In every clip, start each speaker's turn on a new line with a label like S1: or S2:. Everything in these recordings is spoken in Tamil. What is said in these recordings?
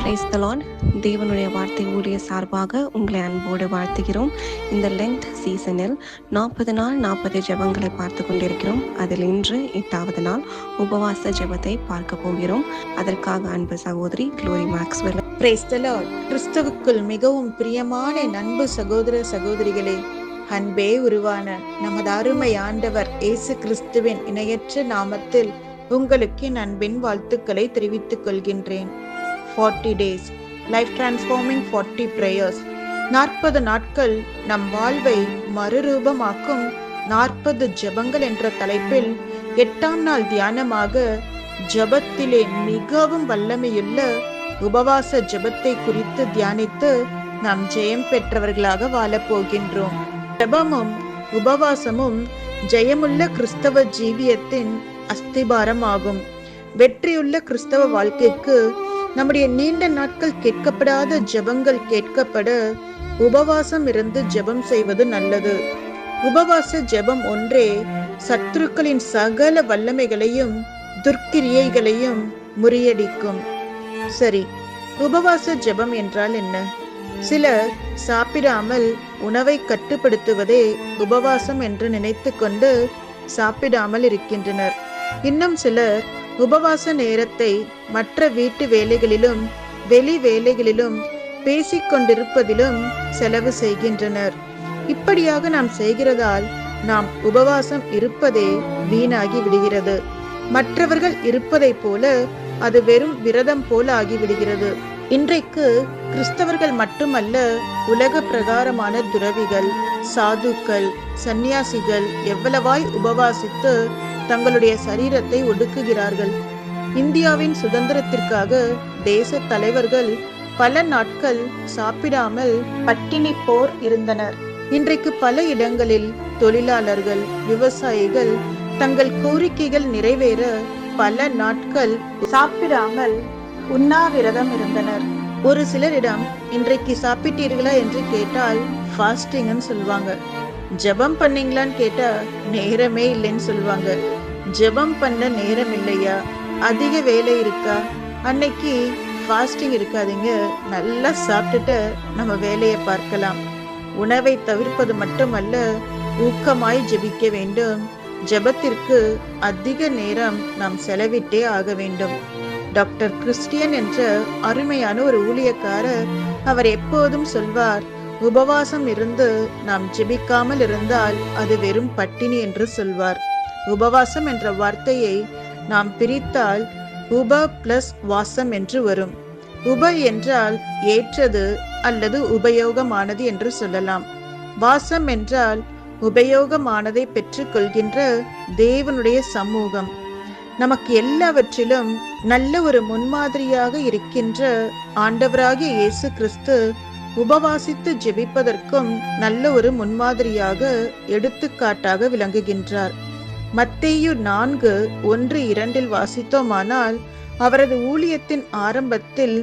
S1: Praise the Lord. தேவனுடைய வார்த்தை ஊழிய சார்பாக உங்களை அன்போடு வாழ்த்துகிறோம். இந்த லென்த் சீசனில் 40 நாள் 40 ஜெபங்களை பார்த்து கொண்டிருக்கிறோம். அதில் இன்று 8வது நாள் உபவாச ஜெபத்தை பார்க்க போகிறோம். அதற்காக அன்பு சகோதரி glory Maxwell.
S2: Praise the Lord. கிறிஸ்துவுக்குள் மிகவும் பிரியமான அன்பு சகோதர சகோதரிகளே, அன்பே உருவான நமது அருமை ஆண்டவர் இயேசு கிறிஸ்துவின் இணையற்ற நாமத்தில் உங்களுக்கு என் அன்பின் வாழ்த்துக்களை தெரிவித்துக் கொள்கின்றேன். 40 days லைஃப் டிரான்ஸ்ஃபார்மிங் 40 prayers. 40 நாட்கள் நம் வாழ்வை மறுரூபமாக்கும் 40 ஜெபங்கள் என்ற தலைப்பில் 8ஆம் நாள் தியானமாக ஜெபத்திலே மிகவும் வல்லமையுள்ள உபவாச ஜெபத்தை குறித்து தியானித்து நாம் ஜெயம் பெற்றவர்களாக வாழப் போகின்றோம். ஜெபமும் உபவாசமும் ஜெயமுள்ள கிறிஸ்தவ ஜீவியத்தின் அஸ்திபாரம் ஆகும். வெற்றியுள்ள கிறிஸ்தவ வாழ்க்கைக்கு நம்முடைய நீண்ட நாட்கள் கேட்கப்படாத ஜெபங்கள் கேட்கப்பட உபவாசம் இருந்து ஜெபம் செய்வது நல்லது. உபவாச ஜெபம் ஒன்றே சத்துருக்களின் சகல வல்லமைகளையும் துர்க்கிரியைகளையும் முறியடிக்கும். சரி, உபவாச ஜெபம் என்றால் என்ன? சிலர் சாப்பிடாமல் உணவை கட்டுப்படுத்துவதே உபவாசம் என்று நினைத்து கொண்டு சாப்பிடாமல் இருக்கின்றனர். இன்னும் சிலர் உபவாச நேரத்தை மற்ற வீட்டு வேலைகளிலும் வெளி வேலைகளிலும் பேசிக்கொண்டிருப்பதிலும் செலவு செய்கின்றனர். இப்படியாக நாம் செய்கிறதால் நாம் உபவாசம் இருப்பதே வீணாகி விடுகிறது. மற்றவர்கள் இருப்பதை போல அது வெறும் விரதம் போல ஆகிவிடுகிறது. இன்றைக்கு கிறிஸ்தவர்கள் மட்டுமல்ல, உலக பிரகாரமான துறவிகள், சாதுக்கள், சந்நியாசிகள் எவ்வளவாய் உபவாசித்து தங்களுடைய சரீரத்தை ஒடுக்குகிறார்கள். இந்தியாவின் சுதந்திரத்திற்காக தேச தலைவர்கள் பல நாட்கள் சாப்பிடாமல் பட்டினி போர் இருந்தனர். இன்றைக்கு பல இடங்களில் தொழிலாளர்கள், விவசாயிகள் தங்கள் கோரிக்கைகள் நிறைவேற பல நாட்கள் சாப்பிடாமல் உண்ணாவிரதம் இருந்தனர். ஒரு சிலரிடம் இன்றைக்கு சாப்பிட்டீர்களா என்று கேட்டால் ஃபாஸ்டிங்னு சொல்லுவாங்க. ஜெபம் பண்ணீங்களான்னு கேட்டா நேரமே இல்லைன்னு சொல்லுவாங்க. ஜெபம் பண்ண நேரம் இல்லையா? அதிக வேலை இருக்கா? அன்னைக்கு ஃபாஸ்டிங் இருக்காதீங்க, நல்லா சாப்பிட்டுட்டு நம்ம வேலையை பார்க்கலாம். உணவை தவிர்ப்பது மட்டுமல்ல, ஊக்கமாய் ஜெபிக்க வேண்டும். ஜெபத்திற்கு அதிக நேரம் நாம் செலவிட்டே ஆக வேண்டும். டாக்டர் கிறிஸ்டியன் என்ற அருமையான ஒரு ஊழியக்காரர், அவர் எப்போதும் சொல்வார், உபவாசம் இருந்து நாம் ஜெபிக்காமல் இருந்தால் அது வெறும் பட்டினி என்று சொல்வார். உபவாசம் என்ற வார்த்தையை நாம் பிரித்தால் உப பிளஸ் வாசம் என்று வரும். உப என்றால் ஏற்றது அல்லது உபயோகமானது என்று சொல்லலாம். வாசம் என்றால் உபயோகமானதை பெற்றுக் கொள்கின்ற தேவனுடைய சமூகம். நமக்கு எல்லாவற்றிலும் நல்ல ஒரு முன்மாதிரியாக இருக்கின்ற ஆண்டவராகிய இயேசு கிறிஸ்து உபவாசித்து ஜெபிப்பதற்கும் நல்ல ஒரு முன்மாதிரியாக எடுத்துக்காட்டாக விளங்குகின்றார். மத்தேயு 4:1-2 வாசித்தோமானால், அவரது ஊழியத்தின் ஆரம்பத்தில்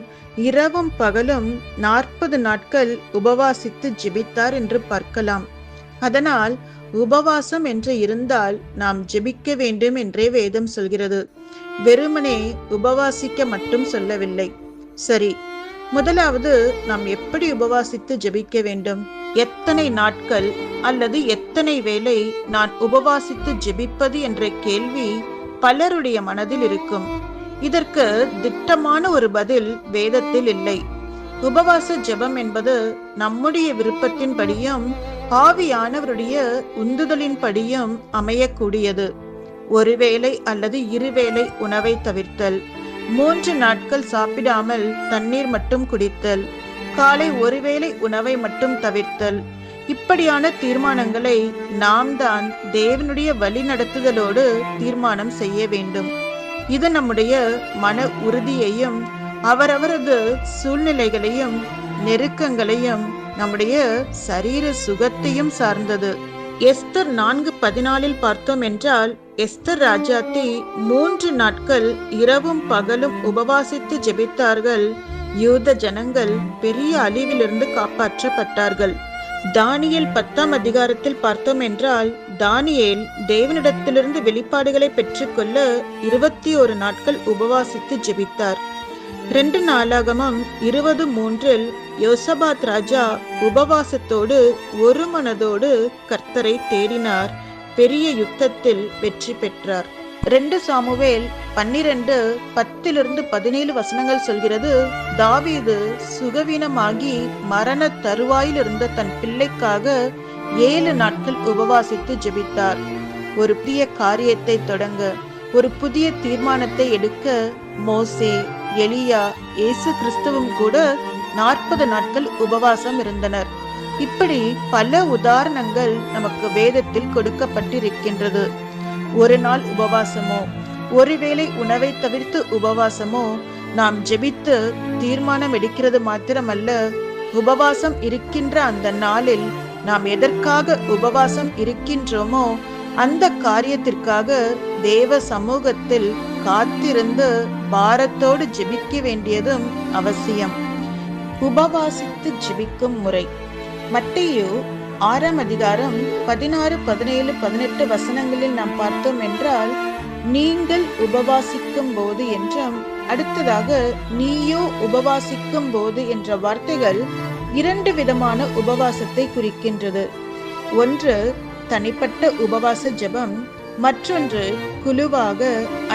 S2: இரவும் பகலும் 40 நாட்கள் உபவாசித்து ஜெபித்தார் என்று பார்க்கலாம். அதனால் உபவாசம் என்று இருந்தால் நாம் ஜெபிக்க வேண்டும் என்றே வேதம் சொல்கிறது. வெறுமனே உபவாசிக்க மட்டும் சொல்லவில்லை. சரி, முதலாவது நாம் எப்படி உபவாசித்து ஜெபிக்க வேண்டும்? எத்தனை நாட்கள் அல்லது எத்தனை வேளை நான் உபவாசித்து ஜெபிப்பது என்ற கேள்வி பலருடைய மனதில் இருக்கும். இதற்கு திட்டமான ஒரு பதில் வேதத்தில் இல்லை. உபவாச ஜெபம் என்பது நம்முடைய விருப்பத்தின்படியும் ஆவியானவருடைய உந்துதலின்படியும் அமையக்கூடியது. ஒருவேளை அல்லது இருவேளை உணவை தவிர்த்தல், 3 நாட்கள் சாப்பிடாமல் தண்ணீர் மட்டும் குடித்தல், காலை ஒருவேளை உணவை மட்டும் தவிர்த்தல், இப்படியான தீர்மானங்களை நாம் தான் தேவனுடைய வழி நடத்துதலோடு தீர்மானம் செய்ய வேண்டும். இது நம்முடைய மன உறுதியையும் அவரவரது சூழ்நிலைகளையும் நெருக்கங்களையும் நம்முடைய சரீர சுகத்தையும் சார்ந்தது. எஸ்தர் 4:14 பார்த்தோம் என்றால், எஸ்தர் ராஜாத்தி 3 நாட்கள் இரவும் பகலும் உபவாசித்து ஜெபித்தார்கள். யூத ஜனங்கள் பெரிய அழிவிலிருந்து காப்பாற்றப்பட்டார்கள். தானியேல் 10ஆம் அதிகாரத்தில் பார்த்தோம் என்றால், தானியேல் தேவனிடத்திலிருந்து வெளிப்பாடுகளை பெற்றுக்கொள்ள 21 நாட்கள் உபவாசித்து ஜெபித்தார். 2 நாளாகமம் 20:3 யோசபாத் ராஜா உபவாசத்தோடு ஒரு மனதோடு கர்த்தரை தேடினார், பெரிய யுத்தத்தில் வெற்றி பெற்றார். 2 சாமுவேல் 12:10-17 சொல்கிறது, தாவீது சுகவீனமாகி மரண தருவாயில் இருந்த தன் பிள்ளைக்காக 7 நாட்கள் உபவாசித்து ஜெபித்தார். ஒரு புதிய காரியத்தை தொடங்க, ஒரு புதிய தீர்மானத்தை எடுக்க மோசே, எலியா, இயேசு கிறிஸ்துவும் கூட 40 நாட்கள் உபவாசம் இருந்தனர். இப்படி பல உதாரணங்கள் நமக்கு வேதத்தில் கொடுக்கப்பட்டிருக்கின்றது. ஒரு நாள் உபவாசமோ, ஒருவேளை உணவை தவிர்த்து உபவாசமோ நாம் ஜெபித்து தீர்மானம் எடுக்கிறது மாத்திரமல்ல, உபவாசம் இருக்கின்ற அந்த நாளில் நாம் எதற்காக உபவாசம் இருக்கின்றோமோ அந்த காரியத்திற்காக தேவ சமூகத்தில் காத்திருந்து பாரத்தோடு ஜெபிக்க வேண்டியதும் அவசியம். உபவாசித்து ஜெபிக்கும் முறை. மத்தேயு 6:16, 17, 18 நாம் பார்த்தோம் என்றால், நீங்கள் உபவாசிக்கும் போது என்றும், அடுத்ததாக நீயோ உபவாசிக்கும் போது என்ற வார்த்தைகள் 2 விதமான உபவாசத்தை குறிக்கின்றது. ஒன்று தனிப்பட்ட உபவாச ஜெபம், மற்றொன்று குழுவாக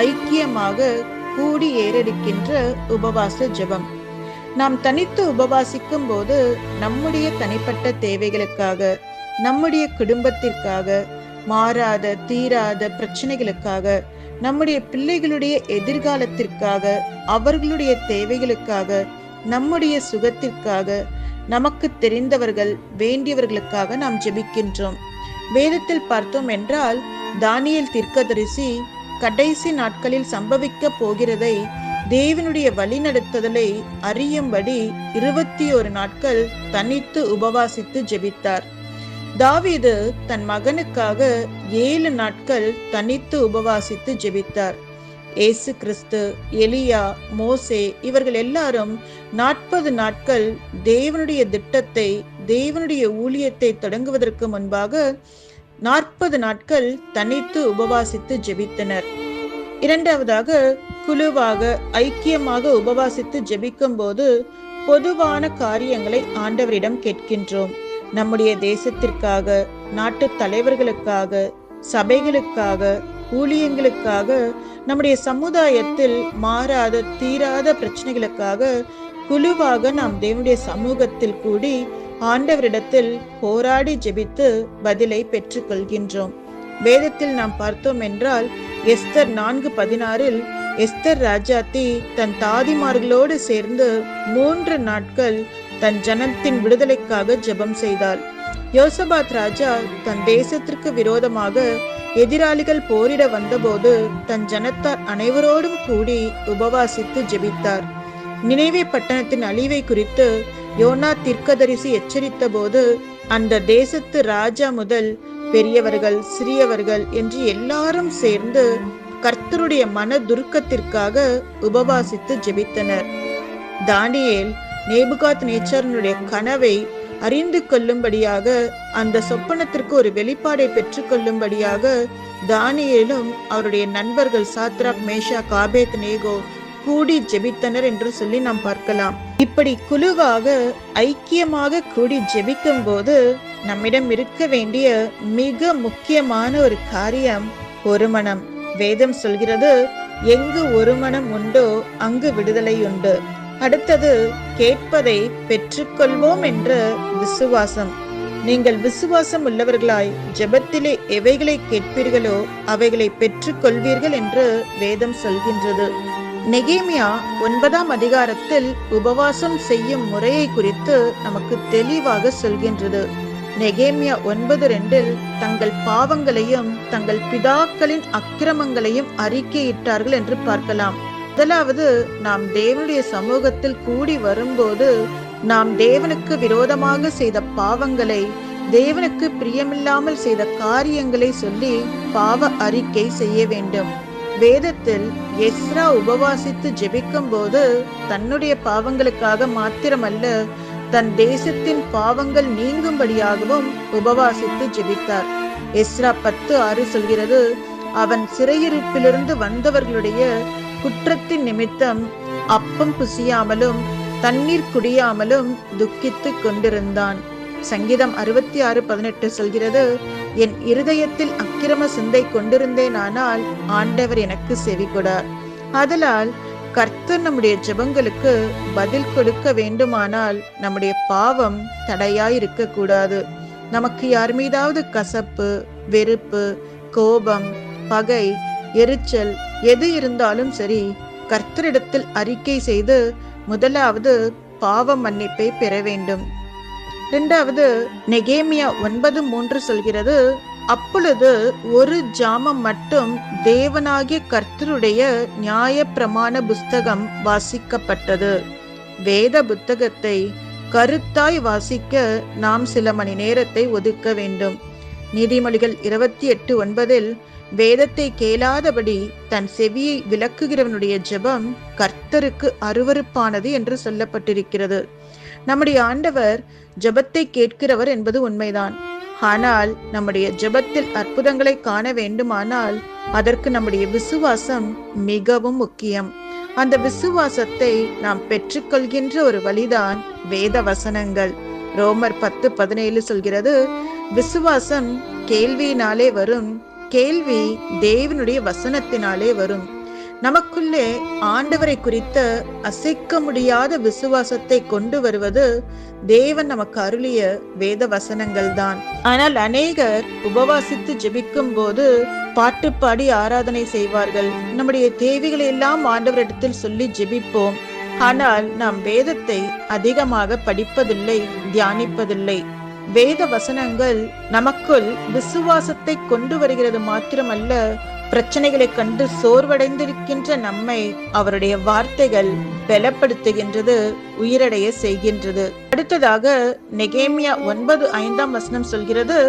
S2: ஐக்கியமாக கூடி ஏறெடுக்கின்ற உபவாச ஜெபம். நாம் தனித்து உபவாசிக்கும் போது நம்முடைய தனிப்பட்ட தேவைகளுக்காக, நம்முடைய குடும்பத்திற்காக, மாறாத தீராத பிரச்சனைகளுக்காக, நம்முடைய பிள்ளைகளுடைய எதிர்காலத்திற்காக, அவர்களுடைய தேவைகளுக்காக, நம்முடைய சுகத்திற்காக, நமக்கு தெரிந்தவர்கள் வேண்டியவர்களுக்காக நாம் ஜெபிக்கின்றோம். வேதத்தில் பார்த்தோம் என்றால், தானியேல் தீர்க்கதரிசி கடைசி நாட்களில் சம்பவிக்க போகிறதை, தேவனுடைய வழிநடத்துதலை அறியும்படி 21 நாட்கள் தனித்து உபவாசித்து ஜெபித்தார். தாவீது தன் மகனுக்காக 7 நாட்கள் தனித்து உபவாசித்து ஜெபித்தார். இயேசு கிறிஸ்து, எலியா, மோசே இவர்கள் எல்லாரும் 40 நாட்கள் தேவனுடைய திட்டத்தை, தேவனுடைய ஊழியத்தை தொடங்குவதற்கு முன்பாக 40 நாட்கள் தனித்து உபவாசித்து ஜெபித்தனர். இரண்டாவதாக குழுவாக ஐக்கியமாக உபவாசித்து ஜெபிக்கும் போது பொதுவான காரியங்களை ஆண்டவரிடம் கேட்கின்றோம். நம்முடைய தேசத்திற்காக, நாட்டு தலைவர்களுக்காக, சபைகளுக்காக, ஊழியங்களுக்காக, நம்முடைய சமுதாயத்தில் மாறாத தீராத பிரச்சனைகளுக்காக குழுவாக நாம் தேவனுடைய சமூகத்தில் கூடி ஆண்டவரிடத்தில் போராடி ஜெபித்து பதிலை பெற்றுக் கொள்கின்றோம். வேதத்தில் நாம் பார்த்தோம் என்றால், எஸ்தர் 4:16 எஸ்தர் ராஜாத்தி தன் தாதிமார்களோடு சேர்ந்து 3 நாட்கள் தன் ஜனத்தின் விடுதலைக்காக ஜெபம் செய்தாள். யோசபாத் ராஜா தன் தேசத்திற்கு விரோதமாக எதிராளிகள் போரிட வந்தபோது தன் ஜனத்தார் அனைவரோடும் கூடி உபவாசித்து ஜெபித்தார். நினைவே பட்டணத்தின் அழிவை குறித்து யோனா தீர்க்கதரிசி எச்சரித்த போது அந்த தேசத்து ராஜா முதல் பெரியவர்கள், சிறியவர்கள் என்று எல்லாரும் சேர்ந்து கர்த்தருடைய மன துருக்கத்திற்காக உபவாசித்து ஜெபித்தனர். தானியேல் நேபுகாத் நேச்சாரனுடைய கனவை அறிந்து கொள்ளும்படியாக, அந்த சொப்பனத்திற்கு ஒரு வெளிப்பாடை பெற்றுக் கொள்ளும்படியாக தானியேலும் அவருடைய நண்பர்கள் சாத்ராக், மேஷாக், ஆபேத்நேகோ கூடி ஜெபித்தனர் என்று சொல்லி நாம் பார்க்கலாம். இப்படி குழுவாக ஐக்கியமாக கூடி ஜெபிக்கும் போது நம்மிடம் இருக்க வேண்டிய மிக முக்கியமான ஒரு காரியம் ஒரு மனம். வேதம் சொல்கிறது, எங்கு ஒரு மனம் உண்டோ அங்கு விடுதலை உண்டு. அடுத்தது கேட்பதை பெற்றுக்கொள்வோம் என்ற விசுவாசம். நீங்கள் விசுவாசம் உள்ளவர்களாய் ஜெபத்திலே எவைகளை கேட்பீர்களோ அவைகளை பெற்றுக்கொள்வீர்கள் என்று வேதம் சொல்கின்றது. நெகேமியா 9ஆம் அதிகாரத்தில் உபவாசம் செய்யும் முறையை குறித்து நமக்கு தெளிவாக சொல்கின்றது. நெகேமியா 9:2 தங்கள் பாவங்களையும் தங்கள் பிதாக்களின் அக்கிரமங்களையும் அறிக்கையிட்டார்கள் என்று பார்க்கலாம். முதலாவது, நாம் தேவனுடைய சமூகத்தில் கூடி வரும்போது நாம் தேவனுக்கு விரோதமாக செய்த பாவங்களை, தேவனுக்கு பிரியமில்லாமல் செய்த காரியங்களை சொல்லி பாவ அறிக்கை செய்ய வேண்டும். வேதத்தில் எஸ்ரா உபவாசித்து ஜெபிக்கும் போது தன்னுடைய பாவங்களுக்காக மாத்திரமல்ல, தன் தேசத்தின் பாவங்கள் நீங்கும்படியாகவும் உபவாசித்து ஜெபித்தார். எஸ்ரா 10:6 சொல்கிறது, அவன் சிறையிருப்பிலிருந்து வந்தவர்களுடைய குற்றத்தின் நிமித்தம் அப்பம் புசியாமலும் தண்ணீர் குடியாமலும் துக்கித்துக் கொண்டிருந்தான். சங்கீதம் 66:18 சொல்கிறது, என் இருதயத்தில் அக்கிரம சிந்தை கொண்டிருந்தேனானால் ஆண்டவர் எனக்கு செவி கொடார். ஆதலால் கர்த்தர் நம்முடைய ஜெபங்களுக்கு பதில் கொடுக்க வேண்டுமானால் நம்முடைய பாவம் தடையாயிருக்க கூடாது. நமக்கு யார் மீதாவது கசப்பு, வெறுப்பு, கோபம், பகை, எரிச்சல் எது இருந்தாலும் சரி, கர்த்தரிடத்தில் அறிக்கை செய்து முதலாவது பாவ மன்னிப்பை பெற வேண்டும். இரண்டாவது, நெகேமியா 9:3 சொல்கிறது, அப்பொழுது ஒரு ஜாமம் மட்டும் தேவனாகிய கர்த்தருடைய நியாய பிரமாண புஸ்தகம் வாசிக்கப்பட்டது. வேத புத்தகத்தை கருத்தாய் வாசிக்க நாம் சில மணி நேரத்தை ஒதுக்க வேண்டும். நீதிமொழிகள் 28:9 வேதத்தை கேளாதபடி தன் செவியை விலக்குகிறவனுடைய ஜெபம் கர்த்தருக்கு அருவருப்பானது என்று சொல்லப்பட்டிருக்கிறது. நம்முடைய ஆண்டவர் ஜெபத்தை கேட்கிறவர் என்பது உண்மைதான். ஆனால் நம்முடைய ஜெபத்தில் அற்புதங்களை காண வேண்டுமானால் அதற்கு நம்முடைய விசுவாசம் மிகவும் முக்கியம். அந்த விசுவாசத்தை நாம் பெற்றுக்கொள்கின்ற ஒரு வழிதான் வேத வசனங்கள். ரோமர் 10:17 சொல்கிறது, விசுவாசம் கேள்வியினாலே வரும், கேள்வி தேவனுடைய வசனத்தினாலே வரும். நமக்குள்ளே ஆண்டவரை குறித்த அசைக்க முடியாத விசுவாசத்தை கொண்டு வருவது தேவன் நமக்கு அருளிய வேத வசனங்கள் தான். ஆனால் அநேகர் உபவாசித்து ஜெபிக்கும் போது பாட்டு பாடி ஆராதனை செய்வார்கள். நம்முடைய தேவைகளை எல்லாம் ஆண்டவரிடத்தில் சொல்லி ஜெபிப்போம். ஆனால் நாம் வேதத்தை அதிகமாக படிப்பதில்லை, தியானிப்பதில்லை. வேத வசனங்கள் நமக்குள் விசுவாசத்தை கொண்டு வருகிறது மாத்திரமல்ல, பிரச்சனைகளை கண்டு சோர்வடைந்திருக்கின்ற நம்மை அவருடைய வார்த்தைகள் பலப்படுத்துகின்றது, உயிரடைய செய்கின்றது. அடுத்ததாக நெகேமியா 9:5 சொல்கிறது,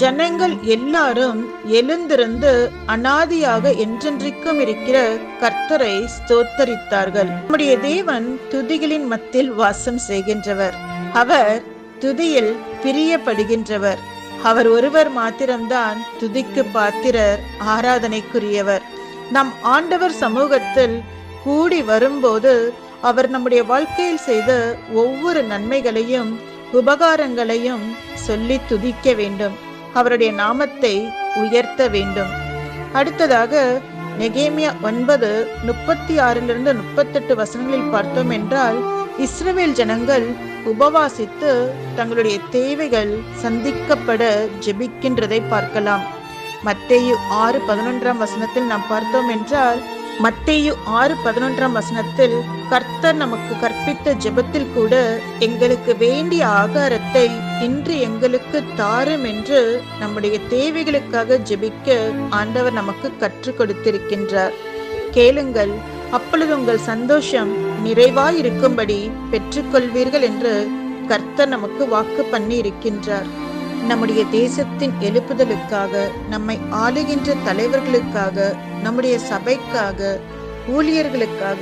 S2: ஜனங்கள் எல்லாரும் எழுந்திருந்து அனாதியாக என்றென்றைக்கும் இருக்கிற கர்த்தரை ஸ்தோத்தரித்தார்கள். நம்முடைய தேவன் துதிகளின் மத்தியில் வாசம் செய்கின்றவர். அவர் துதியில் பிரியப்படுகின்றவர். அவர் ஒருவர் மாத்திரம்தான் துதிக்கு பாத்திரர், ஆராதனைக்குரியவர். நம் ஆண்டவர் சமூகத்தில் கூடி வரும்போது அவர் நம்முடைய வாழ்க்கையில் செய்த ஒவ்வொரு நன்மைகளையும் உபகாரங்களையும் சொல்லி துதிக்க வேண்டும். அவருடைய நாமத்தை உயர்த்த வேண்டும். அடுத்ததாக நெகேமியா 9:36-38 பார்த்தோம் என்றால், இஸ்ரவேல் ஜனங்கள் உபவாசித்து தங்களுடைய தேவைகள் சந்திக்கப்பட ஜெபிக்கின்றதை பார்க்கலாம். மத்தேயு 6:11 நாம் பார்த்தோம் என்றால், மத்தேயு 6:11 கர்த்தர் நமக்கு கற்பித்த ஜெபத்தில் கூட எங்களுக்கு வேண்டிய ஆகாரத்தை இன்று எங்களுக்கு தாரும் என்று நம்முடைய தேவைகளுக்காக ஜெபிக்க ஆண்டவர் நமக்கு கற்றுக் கொடுத்திருக்கின்றார். கேளுங்கள், அப்பொழுது உங்கள் சந்தோஷம் நிறைவாய் இருக்கும்படி பெற்றுக்கொள்வீர்கள் என்று கர்த்தர் நமக்கு வாக்கு பண்ணி இருக்கின்றார். நம்முடைய தேசத்தின் எழுப்புதலுக்காக, நம்மை ஆளுகின்ற தலைவர்களுக்காக, நம்முடைய சபைக்காக, ஊழியர்களுக்காக,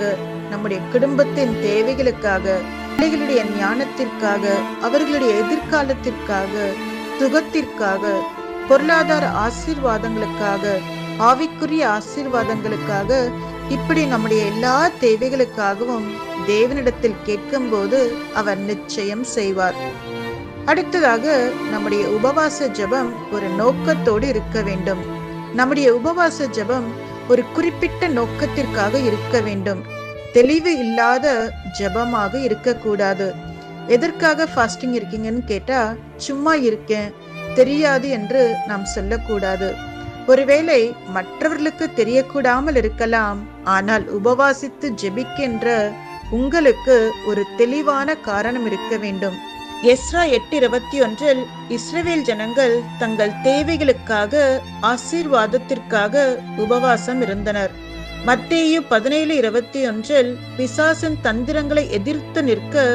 S2: நம்முடைய குடும்பத்தின் தேவைகளுக்காக, பிள்ளைகளுடைய ஞானத்திற்காக, அவர்களுடைய எதிர்காலத்திற்காக, சுகத்திற்காக, பொருளாதார ஆசீர்வாதங்களுக்காக, ஆவிக்குரிய ஆசீர்வாதங்களுக்காக, இப்படி நம்முடைய எல்லா தேவைகளுக்காகவும் தேவனிடத்தில் கேட்கும் போது அவர் நிச்சயம் செய்வார். அடுத்ததாக நம்முடைய உபவாச ஜெபம் ஒரு நோக்கத்தோடு இருக்க வேண்டும். நம்முடைய உபவாச ஜெபம் ஒரு குறிப்பிட்ட நோக்கத்திற்காக இருக்க வேண்டும். தெளிவு இல்லாத ஜெபமாக இருக்கக்கூடாது. எதற்காக ஃபாஸ்டிங் இருக்கீங்கன்னு கேட்டா, சும்மா இருக்கேன், தெரியாது என்று நாம் சொல்லக்கூடாது. ஒருவேளை மற்றவர்களுக்கு தெரியக்கூடாமல் இருக்கலாம். ஆனால் உபவாசித்து ஜெபிக்கின்ற உங்களுக்கு ஒரு தெளிவான காரணம் இருக்க வேண்டும். எஸ்ரா 8:21 இஸ்ரவேல் ஜனங்கள் தங்கள் தேவைகளுக்காக, ஆசீர்வாதத்திற்காக உபவாசம் இருந்தனர். மத்தேயு 17:21 பிசாசின் தந்திரங்களை எதிர்த்து நிற்க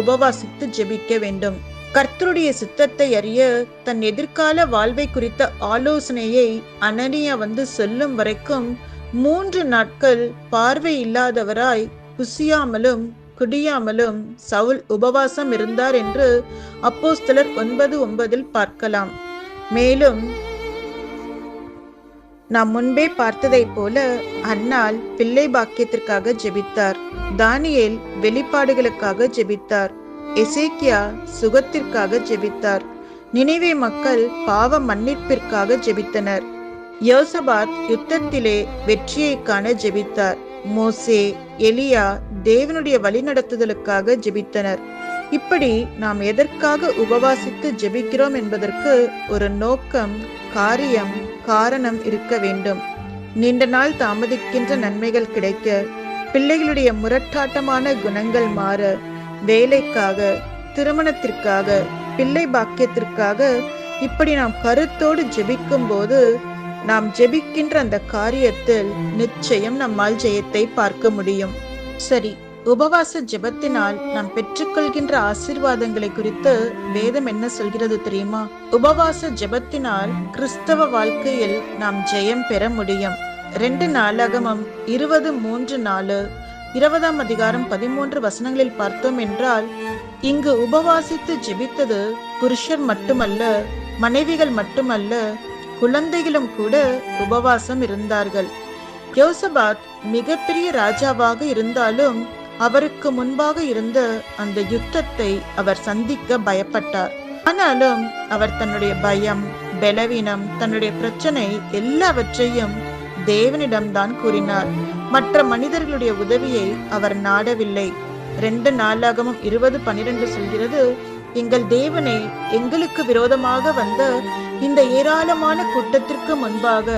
S2: உபவாசித்து ஜெபிக்க வேண்டும். கர்த்தருடைய சித்தத்தை அறிய தன் எதிர்கால வாழ்வை குறித்த ஆலோசனையை அனனியா சொல்லும் வரைக்கும் 3 நாட்கள் பார்வை இல்லாதவராய் புசியாமலும் குடியாமலும் சவுல் உபவாசம் இருந்தார் என்று அப்போஸ்தலர் 9:9 பார்க்கலாம். மேலும் நாம் முன்பே பார்த்ததைப் போல அன்னாள் பிள்ளை பாக்கியத்திற்காக ஜெபித்தார். தானியேல் வெளிப்பாடுகளுக்காக ஜெபித்தார். எசேக்கியா சுகத்திற்காக ஜெபித்தார். நினிவே மக்கள் பாவ மன்னிப்பிற்காக ஜெபித்தனர். யோசபாத் யுத்தத்திலே வெற்றியை காண ஜெபித்தார். மோசே, எலியா தேவனுடைய வழிநடத்துதலுக்காக ஜெபித்தனர். இப்படி நாம் எதற்காக உபவாசித்து ஜெபிக்கிறோம் என்பதற்கு ஒரு நோக்கம், காரியம், காரணம் இருக்க வேண்டும். நீண்ட நாள் தாமதிக்கின்ற நன்மைகள் கிடைக்க, பிள்ளைகளுடைய முரட்டாட்டமான குணங்கள் மாற, வேலைக்காக, திருமணத்திற்காக, பிள்ளை பாக்கியத்திற்காக இப்படி நாம் கருத்தோடு ஜெபிக்கும் போது நாம் ஜெபிக்கின்ற அந்த காரியத்தில் நிச்சயம் நம்மால் ஜெயத்தை பார்க்க முடியும். சரி, உபவாச ஜெபத்தினால் நாம் பெற்றுக்கொள்கின்ற ஆசீர்வாதங்களை குறித்து வேதம் என்ன சொல்கிறது தெரியுமா? உபவாச ஜெபத்தினால் கிறிஸ்தவ வாழ்க்கையில் நாம் ஜெயம் பெற முடியும். 2 நாளாகமம் 20:3-4 20ஆம் அதிகாரம் 13 வசனங்களில் பார்த்தோம் என்றால், இங்கு உபவாசித்து ஜெபித்தது புருஷர் மட்டுமல்ல, மனைவிகள் மட்டுமல்ல, குழந்தைகளும் கூட உபவாசம் இருந்தார்கள். யோசபாத் மிகப்பெரிய ராஜாவாக இருந்தாலும் அவருக்கு முன்பாக இருந்த அந்த யுத்தத்தை அவர் சந்திக்க பயப்பட்டார். ஆனாலும் அவர் தன்னுடைய பயம், பலவீனம், தன்னுடைய பிரச்சனை எல்லாவற்றையும் தேவனிடம்தான் கூறினார். மற்ற மனிதர்களுடைய உதவியை அவர் நாடவில்லை. 2 நாளாகமம் 20:12 சொல்கிறது, எங்கள் தேவனே, எங்களுக்கு விரோதமாக வந்த இந்த ஏராளமான கூட்டத்திற்கு முன்பாக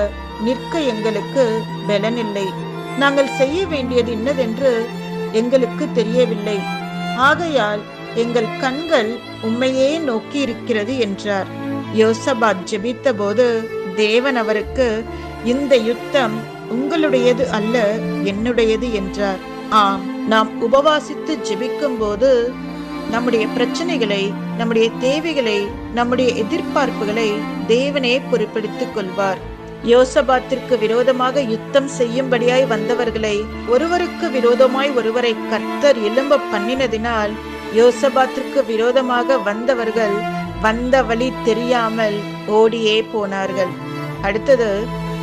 S2: நிற்க எங்களுக்கு பலனில்லை. நாங்கள் செய்ய வேண்டியது இன்னதென்று எங்களுக்கு தெரியவில்லை. ஆகையால் எங்கள் கண்கள் உம்மையே நோக்கி இருக்கிறது என்றார். யோசபாத் ஜெபித்த போது தேவன் அவருக்கு, இந்த யுத்தம் உங்களுடையது அல்ல, என்னுடையது என்றார். ஆம், நாம் உபவாசித்து ஜெபிக்கும் போது நம்முடைய பிரச்சனைகளை, நம்முடைய தேவைகளை, நம்முடைய எதிர்பார்ப்புகளை தேவனே பொறுப்பெடுத்துக் கொள்வார். யோசபாத்திற்கு விரோதமாக யுத்தம் செய்யும்படியாய் வந்தவர்களை ஒருவருக்கு விரோதமாய் ஒருவரை கர்த்தர் எழும்ப பண்ணினதினால் யோசபாத்திற்கு விரோதமாக வந்தவர்கள் வந்த வழி தெரியாமல் ஓடியே போனார்கள். அடுத்தது,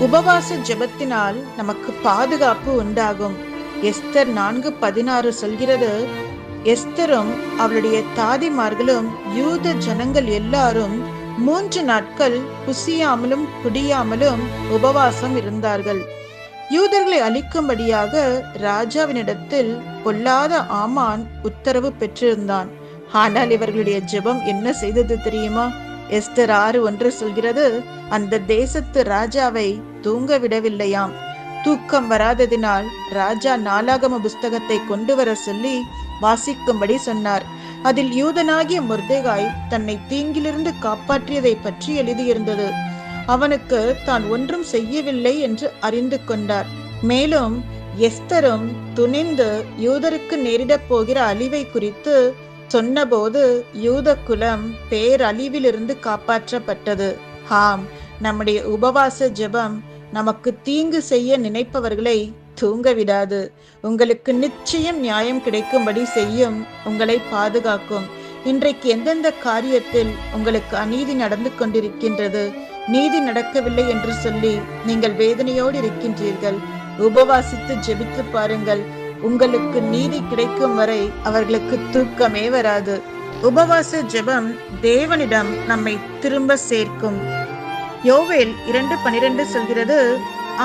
S2: உபவாச ஜெபத்தினால் நமக்கு பாதுகாப்பு உண்டாகும். எஸ்தர் 4:16 சொல்கிறது, எஸ்தரும் அவளுடைய தாதிமார்களும் யூத ஜனங்கள் எல்லாரும் 3 நாட்கள் புசியாமலும் குடியாமலும் உபவாசம் இருந்தார்கள். யூதர்களை அழிக்கும்படியாக ராஜாவினிடத்தில் பொல்லாத ஆமான் உத்தரவு பெற்றிருந்தான். ஆனால் இவர்களுடைய ஜெபம் என்ன செய்தது தெரியுமா? எஸ்தர் 6:1 சொல்கிறது, அந்த தேசத்து ராஜாவை தூங்க விடவில்லையாம். தூக்கம் வராததினால் ராஜா நாளாகம புஸ்தகத்தை கொண்டு வர சொல்லி வாசிக்கும்படி சொன்னார். அதில் யூதனாகிய மொர்தெகாய் தன்னை தீங்கிலிருந்து காப்பாற்றியதை பற்றி எழுதியிருந்தது. அவனுக்கு தான் ஒன்றும் செய்யவில்லை என்று அறிந்து கொண்டார். மேலும் எஸ்தரும் துணிந்து யூதருக்கு நேரிடப் போகிற அழிவை குறித்து சொன்னபோது யூத குலம் பேரழிவிலிருந்து காப்பாற்றப்பட்டது. ஆம், நம்முடைய உபவாச ஜெபம் நமக்கு தீங்கு செய்ய நினைப்பவர்களை தூங்க விடாது. உங்களுக்கு நிச்சயம் நியாயம் கிடைக்கும்படி செய்யும், உங்களை பாதுகாக்கும். இன்றைக்கு எந்தெந்த காரியத்தில் உங்களுக்கு அநீதி நடந்து கொண்டிருக்கின்றது, நீதி நடக்கவில்லை என்று சொல்லி நீங்கள் வேதனையோடு இருக்கின்றீர்கள், உபவாசித்து ஜெபித்து பாருங்கள். உங்களுக்கு நீதி கிடைக்கும் வரை அவர்களுக்கு தூக்கமே வராது. உபவாச ஜெபம் தேவனிடம் நம்மை திரும்ப சேர்க்கும். யோவேல் 2:12 சொல்கிறது,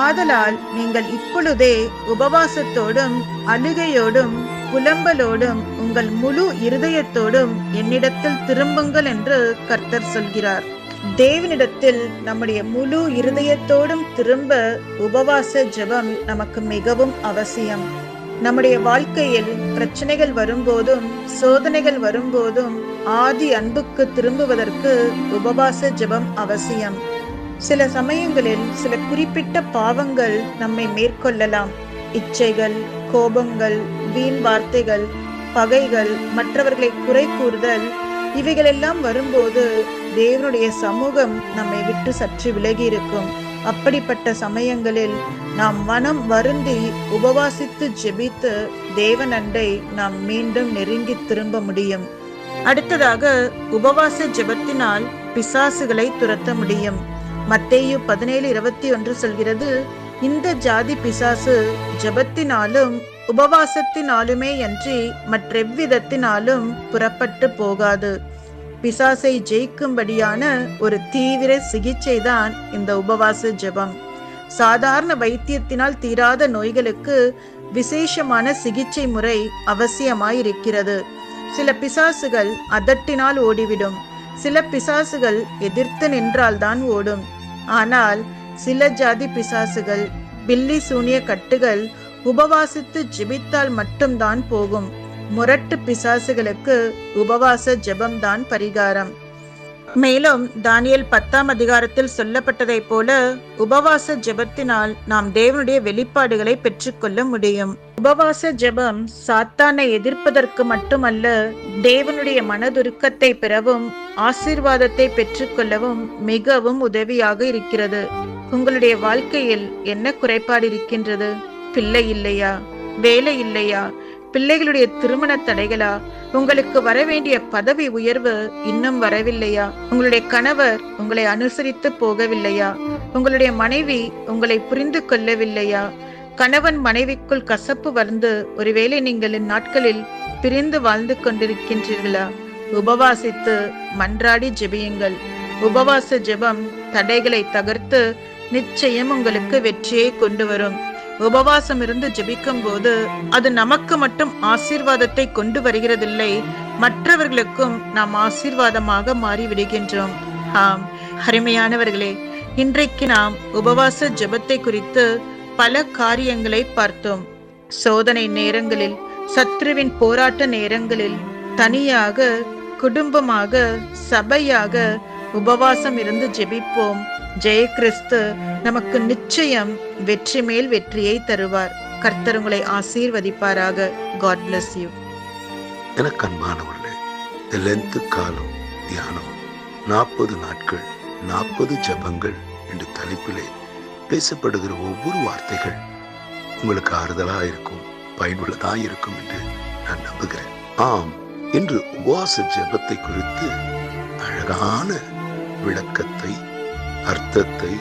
S2: ஆதலால் நீங்கள் இப்பொழுதே உபவாசத்தோடும் அழுகையோடும் புலம்பலோடும் உங்கள் முழு இருதயத்தோடும் என்னிடத்தில் திரும்புங்கள் என்று கர்த்தர் சொல்கிறார். தேவனிடத்தில் நம்முடைய முழு இருதயத்தோடும் திரும்ப உபவாச ஜெபம் நமக்கு மிகவும் அவசியம். நம்முடைய வாழ்க்கையில் பிரச்சனைகள் வரும்போதும் சோதனைகள் வரும்போதும் ஆதி அன்புக்கு திரும்புவதற்கு உபவாச ஜெபம் அவசியம். சில சமயங்களில் சில குறிப்பிட்ட பாவங்கள் நம்மை மேற்கொள்ளலாம். இச்சைகள், கோபங்கள், வீண் வார்த்தைகள், பகைகள், மற்றவர்களை குறை கூறுதல், இவைகளெல்லாம் வரும்போது தேவனுடைய சமூகம் நம்மை விட்டு சற்று விலகி இருக்கும். அப்படிப்பட்ட சமயங்களில் நாம் மனம் வருந்தி உபவாசித்து ஜெபித்து தேவன் அண்டை நாம் மீண்டும் நெருங்கி திரும்ப முடியும். அடுத்ததாக, உபவாச ஜெபத்தினால் பிசாசுகளை துரத்த முடியும். மத்தேயு 17:21 சொல்கிறது, இந்த ஜாதி பிசாசு ஜெபத்தினாலும் உபவாசத்தினாலுமே அன்றி மற்றெவ்விதத்தினாலும் புறப்பட்டு போகாது. பிசாசை ஜெயிக்கும்படியான ஒரு தீவிர சிகிச்சைதான் இந்த உபவாச ஜெபம். சாதாரண வைத்தியத்தினால் தீராத நோய்களுக்கு விசேஷமான சிகிச்சை முறை அவசியமாயிருக்கிறது. சில பிசாசுகள் அதட்டினால் ஓடிவிடும், சில பிசாசுகள் எதிர்த்து நின்றால்தான் ஓடும். ஆனால் சில ஜாதி பிசாசுகள், பில்லி சூனிய கட்டுகள் உபவாசித்து ஜெபித்தால் மட்டும்தான் போகும். முரட்டு பிசாசுகளுக்கு உபவாச ஜெபம்தான் பரிகாரம். மேலும் தானியேல் 10ஆம் அதிகாரத்தில் சொல்லப்பட்டதைப் போல உபவாச ஜெபத்தினால் நாம் தேவனுடைய வெளிப்பாடுகளை பெற்றுக்கொள்ள முடியும். உபவாச ஜெபம் சாத்தானை எதிர்ப்பதற்கு மட்டுமல்ல, தேவனுடைய மனதுருக்கத்தை பெறவும் ஆசீர்வாதத்தை பெற்றுக்கொள்ளவும் மிகவும் உதவியாக இருக்கிறது. உங்களுடைய வாழ்க்கையில் என்ன குறைபாடு இருக்கின்றது? பிள்ளை இல்லையா? வேலை இல்லையா? பிள்ளைகளுடைய திருமண தடைகளா? உங்களுக்கு வரவேண்டிய பதவி உயர்வு இன்னும் வரவில்லையா? உங்களுடைய கணவர் உங்களை அனுசரித்து போகவில்லையா? உங்களுடைய மனைவி உங்களை புரிந்து கொள்ளவில்லையா? கணவன் மனைவிக்குள் கசப்பு வந்து ஒருவேளை நீங்கள் இந்நாட்களில் பிரிந்து வாழ்ந்து கொண்டிருக்கின்றீர்களா? உபவாசித்து மன்றாடி ஜெபியுங்கள். உபவாச ஜெபம் தடைகளை தகர்த்து நிச்சயம் உங்களுக்கு வெற்றியை கொண்டு வரும். உபவாசம் இருந்து ஜெபிக்கும் போது அது நமக்கு மட்டும் ஆசீர்வாதத்தை கொண்டு வருகிறதில்லை, மற்றவர்களுக்கும் நாம் ஆசீர்வாதமாக மாறிவிடுகின்றோம். ஆம் அருமையானவர்களே, இன்றைக்கு நாம் உபவாச ஜெபத்தை குறித்து பல காரியங்களை பார்த்தோம். சோதனை நேரங்களில், சத்ருவின் போராட்ட நேரங்களில், தனியாக, குடும்பமாக, சபையாக உபவாசம் இருந்து ஜெபிப்போம். ஜெய கிறிஸ்து நமக்கு நிச்சயம் வெற்றி மேல் வெற்றியை தருவார். கர்த்தர் உங்களை ஆசீர்வதிப்பாராக. God bless you.
S3: எனக்கு அன்பானவர்களே, லென்த் காலம் தியானம் 40 நாட்கள் 40 ஜெபங்கள் என்ற தலைப்பிலே பேசப்படுகிற ஒவ்வொரு வார்த்தைகள் உங்களுக்கு ஆறுதலா இருக்கும், பயனுள்ளதா இருக்கும் என்று நான் நம்புகிறேன். ஆம், இன்று உபவாச ஜெபத்தை குறித்து அழகான விளக்கத்தை, அர்த்தத்தை,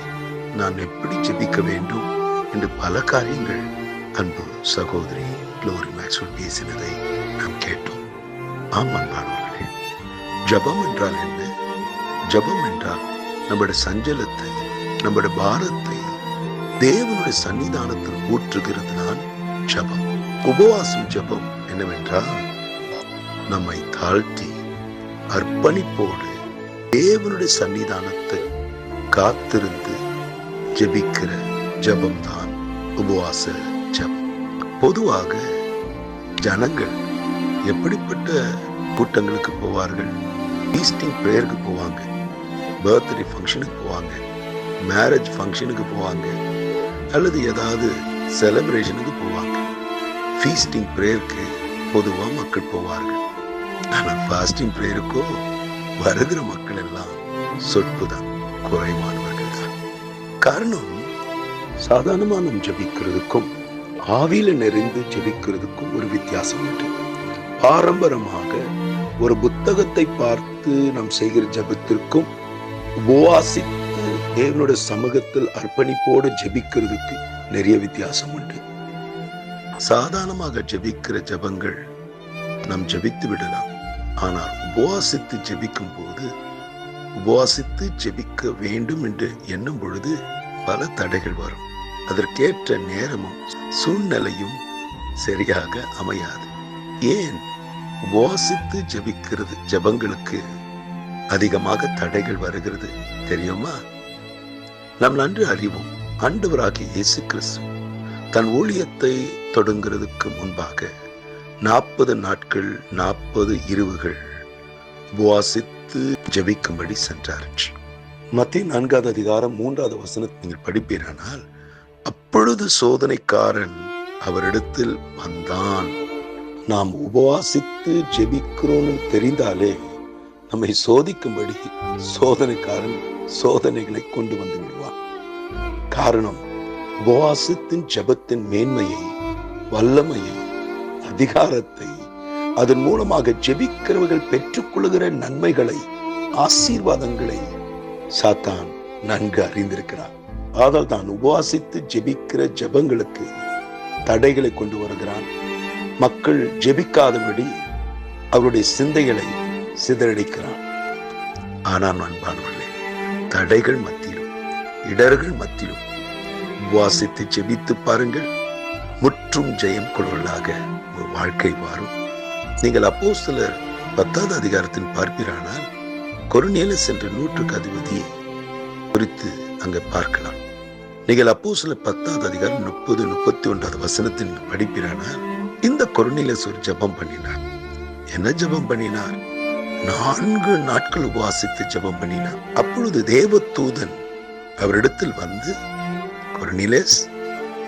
S3: நான் எப்படி ஜெபிக்க வேண்டும் என்று பல காரியங்கள் அன்பு சகோதரி குளோரி மேக்ஸ்வெல் பேசினதை நாம் கேட்டோம். ஆம் அன்பானவர்களே, ஜெபம் என்றால் என்ன? ஜெபம் என்றால் நம்முடைய சஞ்சலத்தை, நம்முடைய பாரத்தை தேவனுடைய சன்னிதானத்தில் ஊற்றுகிறது தான் ஜெபம். உபவாசம் ஜெபம் என்னவென்றால் நம்மை தாழ்த்தி அர்ப்பணிப்போடு தேவனுடைய சன்னிதானத்தை காத்திருந்து ஜெபிக்கிற ஜெபம்தான் உபவாச ஜெபம். பொதுவாக ஜனங்கள் எப்படிப்பட்ட கூட்டங்களுக்கு போவார்கள்? ஃபீஸ்டிங் ப்ரேயருக்கு போவாங்க, பர்த்டே ஃபங்க்ஷனுக்கு போவாங்க, மேரேஜ் ஃபங்க்ஷனுக்கு போவாங்க, அல்லது ஏதாவது செலிப்ரேஷனுக்கு போவாங்க. ஃபீஸ்டிங் ப்ரேயருக்கு பொதுவாக மக்கள் போவார்கள். ஆனால் ஃபாஸ்டிங் ப்ரேயருக்கோ வருகிற மக்கள் எல்லாம் சொற்பு தான், குறைவானவர்கள் தான். காரணம், சாதாரணமாக நாம் ஜெபிக்கிறதுக்கும் ஆவியில நிறைந்து ஜெபிக்கிறதுக்கும் ஒரு வித்தியாசம் உண்டு. பாரம்பரியமாக ஒரு புத்தகத்தை பார்த்து நாம் செய்கிற ஜெபத்திற்கும் உபவாசித்து தேவனுடைய சமூகத்தில் அர்ப்பணிப்போடு ஜெபிக்கிறதுக்கு நிறைய வித்தியாசம் உண்டு. சாதாரணமாக ஜெபிக்கிற ஜெபங்கள் நாம் ஜெபித்து விடலாம். ஆனால் உபவாசித்து ஜெபிக்கும் போது, உபவாசித்து ஜெபிக்க வேண்டும் என்று எண்ணும் பொழுது பல தடைகள் வரும். அதற்கேற்ற நேரமும் சூழ்நிலையும் சரியாக அமையாது. ஏன் உபவாசித்து ஜெபிக்கிறது ஜெபங்களுக்கு அதிகமாக தடைகள் வருகிறது தெரியுமா? நாம் நன்கு அறிவோம், ஆண்டவராகிய இயேசு கிறிஸ்து தன் ஊழியத்தை தொடங்குறதுக்கு முன்பாக 40 நாட்கள் 40 இரவுகள் உபவாசித்து ஜெபிக்கும்படி சென்றார். மத்தேயு 4ஆம் அதிகாரம் 3ஆவது வசனத்தை நீங்கள் படிப்பீரானால், அப்பொழுது சோதனைக்காரன் அவரிடத்தில் வந்தான். நாம் உபவாசித்து ஜெபிக்கிறோம்னு தெரிந்தாலே நம்மை சோதிக்கும்படி சோதனைக்காரன் சோதனைகளை கொண்டு வந்து விடுவான். காரணம், உபவாசத்தின் ஜெபத்தின் மேன்மையை, வல்லமையை, அதிகாரத்தை, அதன் மூலமாக ஜெபிக்கிறவர்கள் பெற்றுக்கொள்கிற நன்மைகளை, ஆசீர்வாதங்களை சாத்தான் நன்கு அறிந்திருக்கிறார். ஆதல் தான் உபவாசித்து ஜெபிக்கிற ஜெபங்களுக்கு தடைகளை கொண்டு வருகிறான். மக்கள் ஜெபிக்காதபடி அவருடைய சிந்தைகளை சிதறடிக்கிறான். ஆனால் அன்பானவர்களே, தடைகள் மத்தியிலும் இடர்கள் மத்தியிலும் உபவாசித்து ஜெபித்து பாருங்கள், முற்றும் ஜெயம் கொள்வதாக ஒரு வாழ்க்கை மாறும். நீங்கள் அப்போஸ்தலர் 10வது அதிகாரத்தில் பார்ப்பீரானால் கொர்நேலியுஸ் என்ற நூற்றுக்கு அதிபதியை குறித்து அங்கே பார்க்கலாம். நீங்கள் அப்போஸ்தலர் 10வது அதிகாரம் 30-31 வசனத்தின் படிப்பீரானால் இந்த கொர்நேலியுஸ் ஒரு ஜெபம் பண்ணினார். என்ன ஜெபம் பண்ணினார்? 4 நாட்கள் உபவாசித்து ஜெபம் பண்ணினார். அப்பொழுது தேவதூதன் அவரிடத்தில் வந்து, கொர்நேலியுஸ்,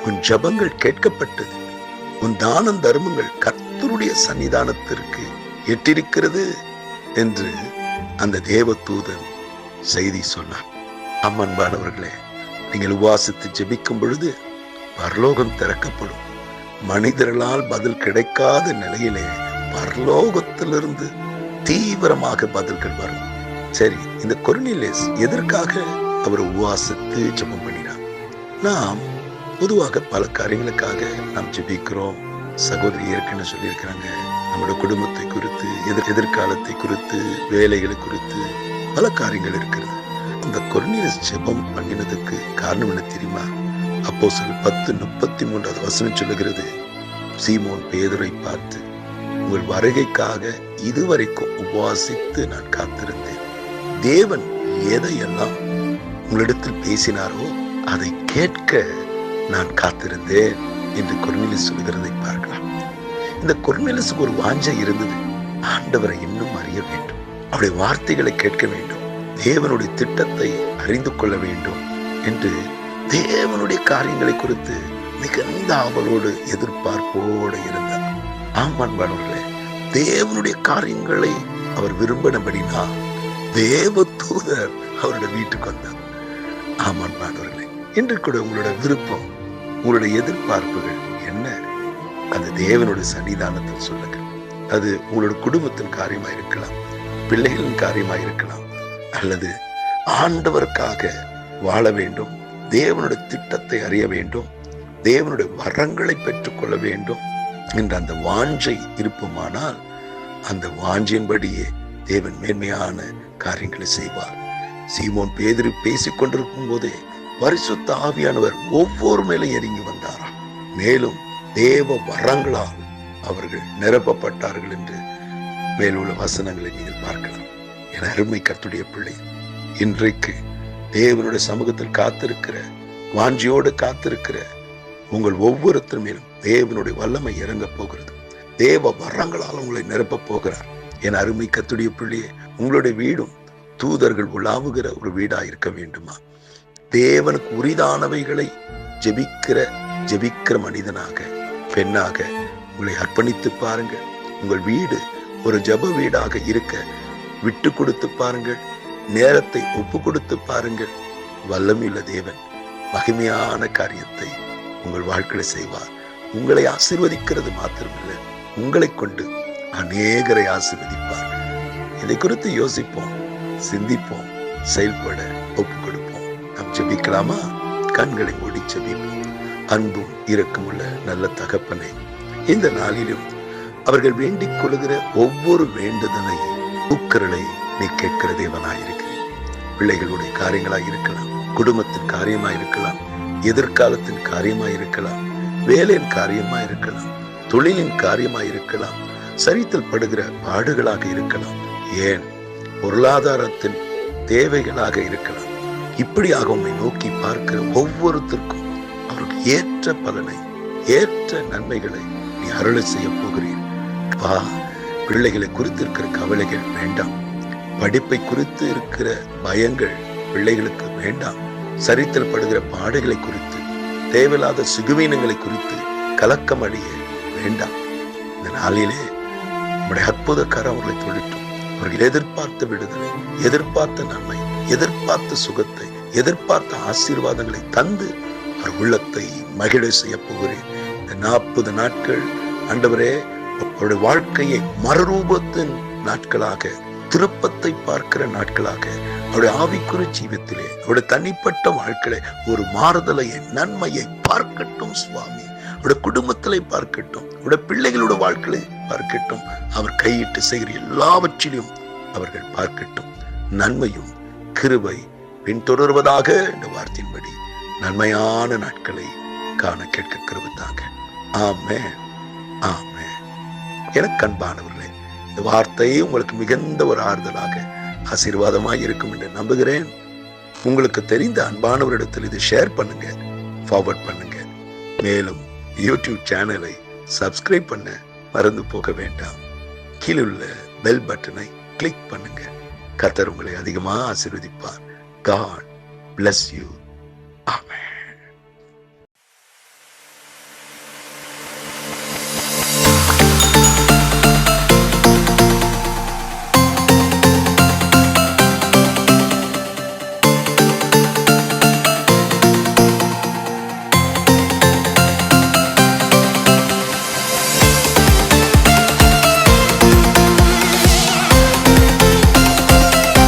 S3: உன் ஜெபங்கள் கேட்கப்பட்டது, உன் தானம் தர்மங்கள் கர்த்தருடைய சன்னிதானத்திற்கு எட்டிருக்கிறது என்று அந்த தேவதூதன் செய்தி சொன்னார். அம்மன்பானவர்களே, நீங்கள் உபவாசித்து ஜெபிக்கும் பொழுது பரலோகம் திறக்கப்படும். மனிதர்களால் பதில் கிடைக்காத நிலையிலே பரலோகத்திலிருந்து தீவிரமாக பதில்கள் வரும். சரி, இந்த கொர்நேலியுஸ் எதற்காக அவர் உபவாசித்து ஜெபம் பண்ணினார்? நாம் பொதுவாக பல காரியங்களுக்காக நாம் ஜெபிக்கிறோம். சகோதரி ஏற்கனவே சொல்லியிருக்கிறாங்க, நம்முடைய குடும்பத்தை குறித்து, எதிர்காலத்தை குறித்து, வேலைகளை குறித்து பல காரியங்கள் இருக்கிறது. அந்த கொர்நேலியுஸ் ஜெபம் பண்ணினதுக்கு காரணம் என்ன தெரியுமா? அப்போஸ்தலர் 10:33 வசனம் சொல்லுகிறது, சீமோன் பேதுரை பார்த்து, உங்கள் வருகைக்காக இதுவரைக்கும் உபவாசித்து நான் காத்திருந்தேன். தேவன் எதையெல்லாம் உங்களிடத்தில் பேசினாரோ அதை கேட்க நான் காத்திருந்தேன் என்று கொர்நேலியுஸ் சொல்கிறதை பார்க்கலாம். இந்த கொர்நேலியுஸ்க்கு ஒரு வாஞ்சை இருந்தது. ஆண்டவரை இன்னும் அறிய வேண்டும், அவருடைய வார்த்தைகளை கேட்க வேண்டும், தேவனுடைய திட்டத்தை அறிந்து கொள்ள வேண்டும் என்று தேவனுடைய காரியங்களை குறித்து மிகுந்த ஆவலோடு எதிர்பார்ப்போடு இருந்தார். ஆமான்பானவர்களே, தேவனுடைய காரியங்களை அவர் விரும்பினபடினா தேவதூதர் அவருடைய வீட்டுக்கு வந்தார். ஆமான்பானவர்களே, இன்று கூட உங்களோட விருப்பம், உங்களுடைய எதிர்பார்ப்புகள் என்ன? அது தேவனுடைய சன்னிதானத்தில் சொல்லுங்க. அது உங்களோட குடும்பத்தின் காரியமா இருக்கலாம், பிள்ளைகளின் காரியமா இருக்கலாம், அல்லது ஆண்டவருக்காக வாழ வேண்டும், தேவனுடைய திட்டத்தை அறிய வேண்டும், தேவனுடைய வரங்களை பெற்றுக்கொள்ள வேண்டும் என்ற அந்த வாஞ்சை இருப்புமானால் அந்த வாஞ்சையின்படியே தேவன் மேன்மையான காரியங்களை செய்வார். சீமோன் பேதுரு பேசிக் கொண்டிருக்கும் போதே பரிசுத்த ஆவியானவர் ஒவ்வொரு மேலே இறங்கி வந்தாராம். மேலும் தேவ வரங்களால் அவர்கள் நிரப்பப்பட்டார்கள் என்று மேலுள்ள வசனங்களை நீங்கள் பார்க்கலாம். என் அருமை கர்த்தருடைய பிள்ளை, இன்றைக்கு தேவனுடைய சமூகத்தில் காத்திருக்கிற, வாஞ்சியோடு காத்திருக்கிற உங்கள் ஒவ்வொருத்தர் மேலும் தேவனுடைய வல்லமை இறங்க போகிறது. தேவ வரங்களால் உங்களை நிரப்ப போகிறார். என் அருமை கர்த்தருடைய பிள்ளையே, உங்களுடைய வீடும் தூதர்கள் உலாவுகிற ஒரு வீடா இருக்க வேண்டுமா? தேவனுக்கு உரிதானவைகளை ஜெபிக்கிற மனிதனாக, பெண்ணாக உங்களை அர்ப்பணித்து பாருங்கள். உங்கள் வீடு ஒரு ஜெப வீடாக இருக்க விட்டு கொடுத்து பாருங்கள். நேரத்தை ஒப்பு கொடுத்து பாருங்கள். வல்லமையுள்ள தேவன் மகிமையான காரியத்தை உங்கள் வாழ்க்கையில செய்வார். உங்களை ஆசீர்வதிக்கிறது மாத்திரமில்லை, உங்களை கொண்டு அநேகரை ஆசீர்வதிப்பார். இதை குறித்து யோசிப்போம், சிந்திப்போம், செயல்பட ஒப்பு கொடுப்போம். நாம் ஜெபிக்கலாமா? கண்களை மூடி ஜெபிப்போம். அன்பும் இரக்கமுள்ள நல்ல தகப்பனே, இந்த நாளிலும் அவர்கள் வேண்டிக் கொள்கிற ஒவ்வொரு வேண்டுதலை, கூக்குரலை நீ கேட்கிற தேவனாயிருக்கிறேன். பிள்ளைகளுடைய காரியங்களாய் இருக்கலாம், குடும்பத்தின் காரியமாய் இருக்கலாம், எதிர்காலத்தின் காரியமாய் இருக்கலாம், வேலையின் காரியமாய் இருக்கலாம், தொழிலின் காரியமாய் இருக்கலாம், சரித்தல் படுகிற பாடுகளாக இருக்கலாம், ஏன் பொருளாதாரத்தின் தேவைகளாக இருக்கலாம். இப்படியாக உம்மை நோக்கி பார்க்கிற ஒவ்வொருத்தருக்கும் அவருக்கு ஏற்ற பலனை, ஏற்ற நன்மைகளை நீ அருளை செய்ய போகிறீர். பிள்ளைகளை குறித்து இருக்கிற கவலைகள் வேண்டாம், படிப்பை குறித்து இருக்கிற பயங்கள் பிள்ளைகளுக்கு வேண்டாம், சரித்தல் படுகிற பாடுகளை குறித்து, தேவையில்லாத சுகவீனங்களை குறித்து கலக்கம் அடைய வேண்டாம். இந்த நாளிலே நம்முடைய அற்புத கரம் அவர்களை தொழிட்டும். அவர்கள் எதிர்பார்த்த விடுதலை, எதிர்பார்த்த நன்மை, எதிர்பார்த்த சுகத்தை, எதிர்பார்த்த ஆசீர்வாதங்களை தந்து அவர் உள்ளத்தை மகிழ செய்ய போகிறேன். இந்த 40 நாட்கள் ஆண்டவரே, அவருடைய வாழ்க்கையை மறுரூபத்தின் நாட்களாக, திருப்பத்தை பார்க்கிற நாட்களாக, அவருடைய ஆவிக்குறி ஜீவத்திலே, அவருடைய தனிப்பட்ட வாழ்க்கையில ஒரு மாறுதலை, நன்மையை பார்க்கட்டும் சுவாமி. அவருடைய குடும்பத்திலே பார்க்கட்டும், அவருடைய பிள்ளைகளோட வாழ்க்கையை பார்க்கட்டும். அவர் கையிட்டு செய்கிற எல்லாவற்றிலும் அவர்கள் பார்க்கட்டும். நன்மையும் கிருபை பின்தொடர்வதாக இந்த வார்த்தையின்படி நன்மையான நாட்களை காண கேட்க கிருபைத்தாங்க. ஆமென், ஆமென். எனக்கு அன்பானவர்களே, இந்த வார்த்தை உங்களுக்கு மிகுந்த ஒரு ஆறுதலாக, ஆசீர்வாதமாய் இருக்கும் என்று நம்புகிறேன். உங்களுக்கு தெரிந்த அன்பானவரிடத்தில் இதை ஷேர் பண்ணுங்க, ஃபார்வர்ட் பண்ணுங்க. மேலும் யூடியூப் சேனலை சப்ஸ்கிரைப் பண்ண மறந்து போக வேண்டாம். கீழே உள்ள பெல் பட்டனை கிளிக் பண்ணுங்க. கர்த்தர் உங்களை அதிகமாக ஆசீர்வதிப்பார். God bless you. Amen.